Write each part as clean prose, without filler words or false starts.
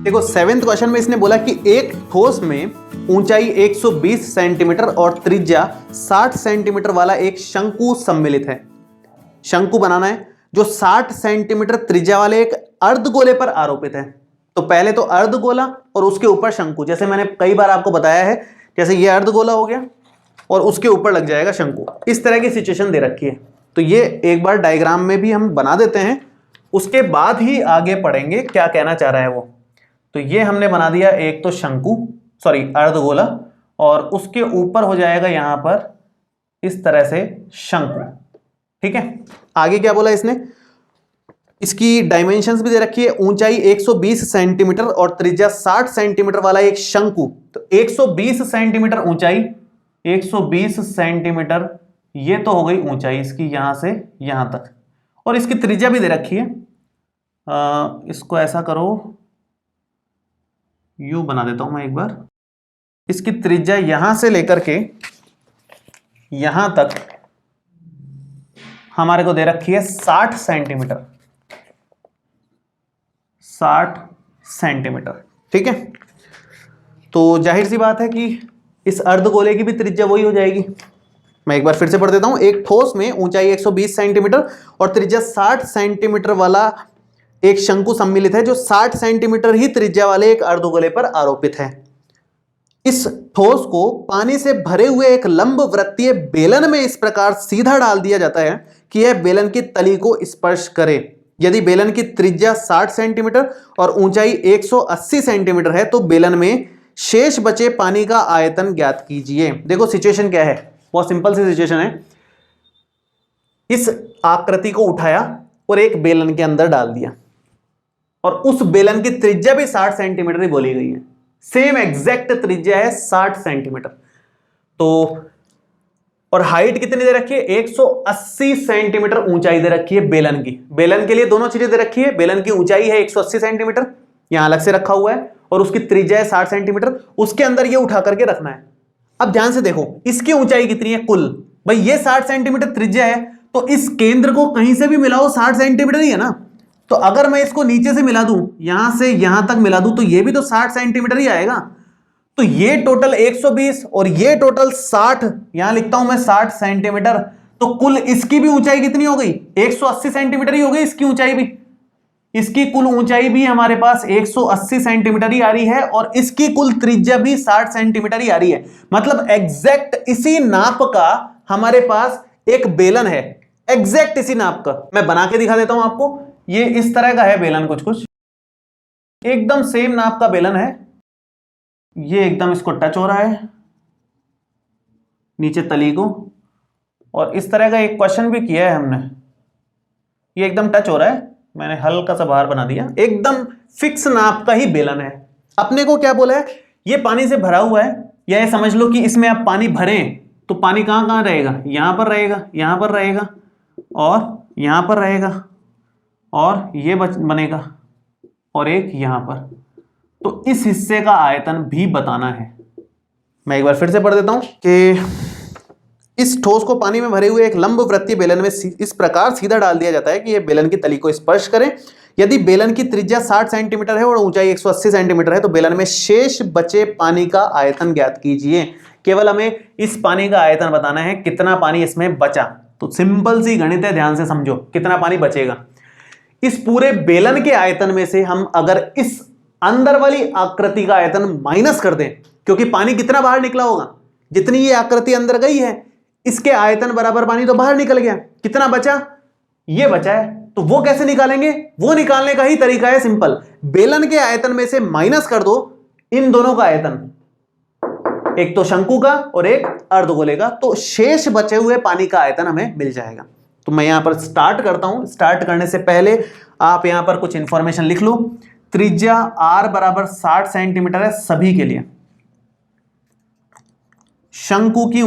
देखो 7th question में इसने बोला कि एक ठोस में ऊंचाई 120 सेंटीमीटर और त्रिज्या 60 सेंटीमीटर वाला एक शंकु सम्मिलित है। शंकु बनाना है जो 60 सेंटीमीटर त्रिज्या वाले एक अर्धगोले पर आरोपित है। तो पहले तो अर्धगोला और उसके ऊपर शंकु, जैसे मैंने कई बार आपको बताया है, जैसे ये अर्धगोला हो गया और उसके ऊपर लग जाएगा शंकु। इस तरह की सिचुएशन दे रखी है। तो ये एक बार डायग्राम में भी हम बना देते हैं, उसके बाद ही आगे पढ़ेंगे क्या कहना चाह रहा है वो। तो ये हमने बना दिया एक तो शंकु, सॉरी अर्धगोला, और उसके ऊपर हो जाएगा यहां पर इस तरह से शंकु। ठीक है, आगे क्या बोला इसने, इसकी डायमेंशंस भी दे रखी है। ऊंचाई 120 सेंटीमीटर और त्रिज्या 60 सेंटीमीटर वाला एक शंकु। तो 120 सेंटीमीटर ऊंचाई, 120 सेंटीमीटर, ये तो हो गई ऊंचाई इसकी यहां से यहां तक, और इसकी त्रिज्या भी दे रखी है। इसको ऐसा करो, यू बना देता हूं मैं एक बार। इसकी त्रिज्या यहां से लेकर के यहां तक हमारे को दे रखी है 60 सेंटीमीटर, 60 सेंटीमीटर। ठीक है, तो जाहिर सी बात है कि इस अर्धगोले की भी त्रिज्या वही हो जाएगी। मैं एक बार फिर से पढ़ देता हूं। एक ठोस में ऊंचाई 120 सेंटीमीटर और त्रिज्या 60 सेंटीमीटर वाला एक शंकु सम्मिलित है जो 60 सेंटीमीटर ही त्रिज्या वाले एक अर्धगोले पर आरोपित है। इस ठोस को पानी से भरे हुए एक लंब वृत्तीय बेलन में इस प्रकार सीधा डाल दिया जाता है कि यह बेलन की तली को स्पर्श करे। यदि बेलन की त्रिज्या 60 सेंटीमीटर और ऊंचाई 180 सेंटीमीटर है तो बेलन में शेष बचे पानी का आयतन ज्ञात कीजिए। देखो सिचुएशन क्या है, बहुत सिंपल सी सिचुएशन है। इस आकृति को उठाया और एक बेलन के अंदर डाल दिया, और उस बेलन की त्रिज्या भी 60 सेंटीमीटर ही बोली गई है। सेम एग्जैक्ट त्रिज्या है 60 सेंटीमीटर। तो और हाइट कितनी दे रखी है, 180 सेंटीमीटर ऊंचाई दे रखी है बेलन की। बेलन के लिए दोनों चीजें दे रखी है। बेलन की ऊंचाई है 180 सेंटीमीटर, यहां अलग से रखा हुआ है, और उसकी त्रिज्या है 60 सेंटीमीटर। उसके अंदर ये उठा करके रखना है। अब ध्यान से देखो इसकी ऊंचाई कितनी है कुल, भाई ये 60 सेंटीमीटर त्रिज्या है, तो इस केंद्र को कहीं से भी मिलाओ 60 सेंटीमीटर ही है ना। तो अगर मैं इसको नीचे से मिला दूं, यहां से यहां तक मिला दूं, तो ये भी तो 60 सेंटीमीटर ही आएगा। तो ये टोटल 120 और ये टोटल 60, यहां लिखता हूं मैं 60 सेंटीमीटर। तो कुल इसकी भी ऊंचाई कितनी हो गई, 180 सेंटीमीटर ही हो गई इसकी ऊंचाई भी। इसकी कुल ऊंचाई भी हमारे पास 180 सेंटीमीटर ही आ रही है, और इसकी कुल त्रिज्या भी 60 सेंटीमीटर ही आ रही है। मतलब एग्जैक्ट इसी नाप का हमारे पास एक बेलन है, एग्जैक्ट इसी नाप का। मैं बना के दिखा देता हूं आपको। ये इस तरह का है बेलन, कुछ कुछ एकदम सेम नाप का बेलन है। ये एकदम इसको टच हो रहा है नीचे तली को, और इस तरह का एक क्वेश्चन भी किया है हमने। ये एकदम टच हो रहा है, मैंने हल्का सा बाहर बना दिया। एकदम फिक्स नाप का ही बेलन है। अपने को क्या बोला है, ये पानी से भरा हुआ है, या ये समझ लो कि इसमें आप पानी भरें तो पानी कहां कहां रहेगा, यहां पर रहेगा, यहां पर रहेगा, और यहां पर रहेगा, और ये बनेगा, और एक यहां पर। तो इस हिस्से का आयतन भी बताना है। मैं एक बार फिर से पढ़ देता हूं कि इस ठोस को पानी में भरे हुए एक लंब वृत्तीय बेलन में इस प्रकार सीधा डाल दिया जाता है कि यह बेलन की तली को स्पर्श करे। यदि बेलन की त्रिज्या 60 सेंटीमीटर है और ऊंचाई 180 सेंटीमीटर है तो बेलन में शेष बचे पानी का आयतन ज्ञात कीजिए। केवल हमें इस पानी का आयतन बताना है, कितना पानी इसमें बचा। तो सिंपल सी गणित है, ध्यान से समझो, कितना पानी बचेगा। इस पूरे बेलन के आयतन में से हम अगर इस अंदर वाली आकृति का आयतन माइनस कर दें, क्योंकि पानी कितना बाहर निकला होगा, जितनी ये आकृति अंदर गई है इसके आयतन बराबर पानी तो बाहर निकल गया। कितना बचा, ये बचा है। तो वो कैसे निकालेंगे, वो निकालने का ही तरीका है सिंपल। बेलन के आयतन में से माइनस कर दो इन दोनों का आयतन, एक तो शंकु का और एक अर्धगोले का, तो शेष बचे हुए पानी का आयतन हमें मिल जाएगा। तो मैं यहां पर स्टार्ट करता हूं। स्टार्ट करने से पहले आप यहां पर कुछ इंफॉर्मेशन लिख लो। त्रिज्या r बराबर 60 सेंटीमीटर है सभी के लिए। शंकु की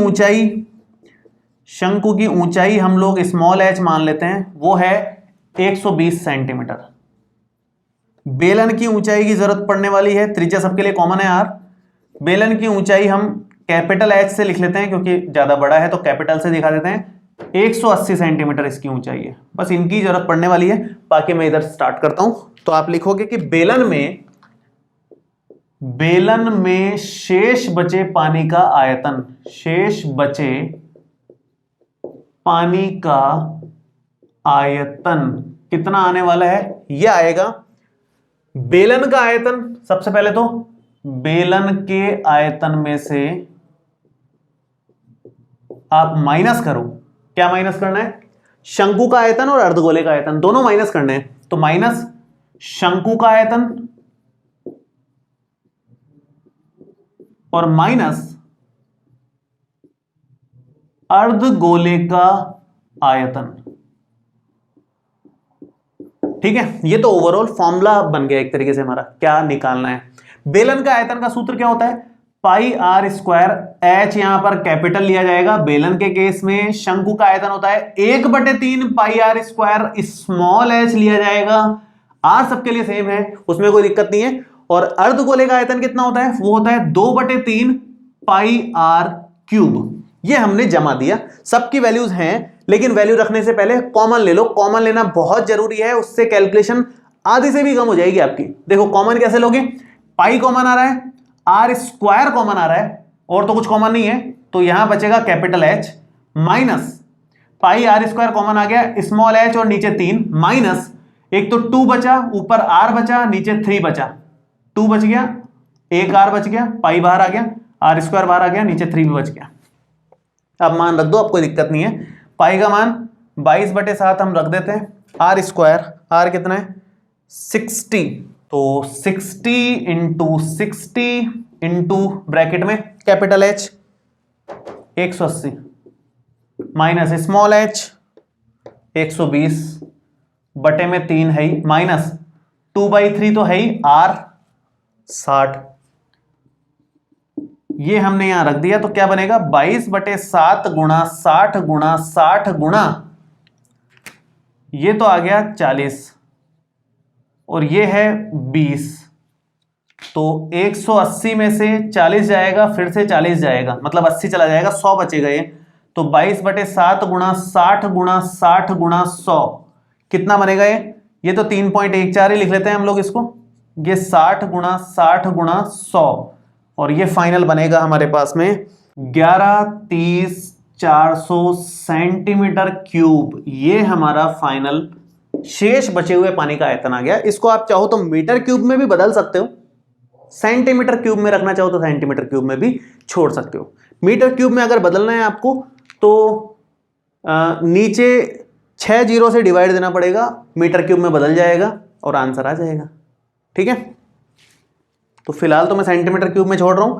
ऊंचाई हम लोग स्मॉल h मान लेते हैं, वो है 120 सेंटीमीटर। बेलन की ऊंचाई की जरूरत पड़ने वाली है, त्रिज्या सबके लिए कॉमन है r। बेलन की ऊंचाई हम कैपिटल H से लिख लेते हैं क्योंकि ज्यादा बड़ा है तो कैपिटल से दिखा देते हैं। 180 सेंटीमीटर इसकी ऊंचाई है, बस इनकी जरूरत पड़ने वाली है। बाकी मैं इधर स्टार्ट करता हूं। तो आप लिखोगे कि बेलन में बेलन में शेष बचे पानी का आयतन, शेष बचे पानी का आयतन कितना आने वाला है? यह आएगा बेलन का आयतन। सबसे पहले तो बेलन के आयतन में से आप माइनस करो। क्या माइनस करना है? शंकु का आयतन और अर्धगोले का आयतन दोनों माइनस करने हैं। तो माइनस शंकु का आयतन और माइनस अर्धगोले का आयतन। ठीक है, ये तो ओवरऑल फॉर्मूला बन गया एक तरीके से हमारा। क्या निकालना है? बेलन का आयतन का सूत्र क्या होता है? पाई आर स्क्वायर। एच यहां पर कैपिटल लिया जाएगा। बेलन के केस में शंकु का आयतन होता है 1/3 पाई आर स्क्वायर, स्मॉल एच लिया जाएगा। आर सबके लिए सेम है, उसमें कोई दिक्कत नहीं है। और अर्धगोले का आयतन कितना होता है? वो होता है 2/3 पाई आर क्यूब। ये हमने जमा दिया, सबकी वैल्यूज हैं, लेकिन वैल्यू रखने से पहले कॉमन ले लो। कॉमन लेना बहुत जरूरी है, उससे कैलकुलेशन आधी से भी कम हो जाएगी आपकी। देखो कॉमन कैसे लोगे? पाई कॉमन आ रहा है, आर स्क्वायर कॉमन आ रहा है, और तो कुछ कॉमन नहीं है, तो यहां बचेगा capital H minus pi R square common आ गया, स्मॉल एच और नीचे 3 माइनस एक तो 2 बचा, ऊपर आर बचा, नीचे 3 बचा। 2 बच गया, एक आर बच गया, पाई बाहर आ गया, आर स्क्वायर बाहर आ गया, नीचे 3 भी बच गया। अब मान रख दो, अब कोई दिक्कत नहीं है। पाई का मान 22/7 हम रख देते हैं। आर स्क्वायर, आर कितना है? 60। तो 60 इंटू 60 इंटू ब्रैकेट में capital H 180 minus small H 120 बटे में 3 है ही, माइनस 2/3 तो है ही, आर 60। ये हमने यहां रख दिया, तो क्या बनेगा? 22/7 गुणा 60 गुणा 60 गुणा, ये तो आ गया 40 और ये है 20। तो 180 में से 40 जाएगा, फिर से 40 जाएगा, मतलब 80 चला जाएगा, 100 बचेगा ये। तो 22/7 गुणा 60 गुणा 60 गुणा 100 कितना बनेगा ये? ये तो 3.14 ही लिख लेते हैं हम लोग इसको। ये 60 गुणा 60 गुणा 100 और ये फाइनल बनेगा हमारे पास में 1130,400 सेंटीमीटर क्यूब। ये हमारा फाइनल शेष बचे हुए पानी का आयतन आ गया। इसको आप चाहो तो मीटर क्यूब में भी बदल सकते हो, सेंटीमीटर क्यूब में रखना चाहो तो सेंटीमीटर क्यूब में भी छोड़ सकते हो। मीटर क्यूब में अगर बदलना है आपको तो नीचे 6 जीरो से डिवाइड देना पड़ेगा, मीटर क्यूब में बदल जाएगा और आंसर आ जाएगा। ठीक है, तो फिलहाल तो मैं सेंटीमीटर क्यूब में छोड़ रहा हूं।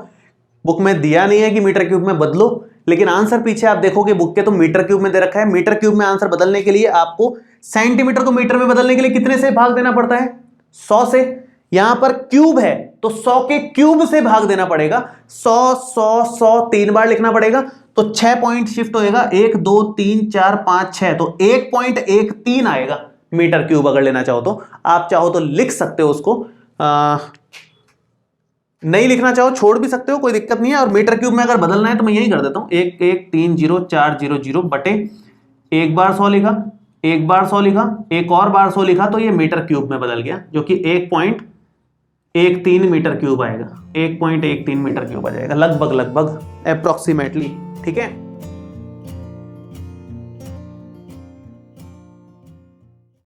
बुक में दिया नहीं है कि मीटर क्यूब में बदलो, लेकिन आंसर पीछे आप देखोगे बुक के तो मीटर क्यूब में दे रखा है। मीटर क्यूब में आंसर बदलने के लिए आपको सेंटीमीटर को मीटर में बदलने के लिए कितने से भाग देना पड़ता है? 100 से। यहां पर क्यूब है तो 100 के क्यूब से भाग देना पड़ेगा। 100 100 100 3 बार लिखना पड़ेगा, तो 6 पॉइंट शिफ्ट होएगा, 1 2 3 4 5 6, तो 1.13 आएगा मीटर क्यूब। अगर लेना चाहो तो आप चाहो तो लिख सकते हो उसको, नहीं लिखना चाहो छोड़ भी सकते हो, कोई दिक्कत नहीं है। और मीटर क्यूब में अगर बदलना है तो मैं यही कर देता हूं, 1130400 बटे एक बार 100 लिखा, एक बार 100 लिखा, एक और बार 100 लिखा, तो ये मीटर क्यूब में बदल गया, जो कि 1.13 मीटर क्यूब आएगा। 1.13 मीटर क्यूब आ जाएगा लगभग अप्रोक्सीमेटली। ठीक है।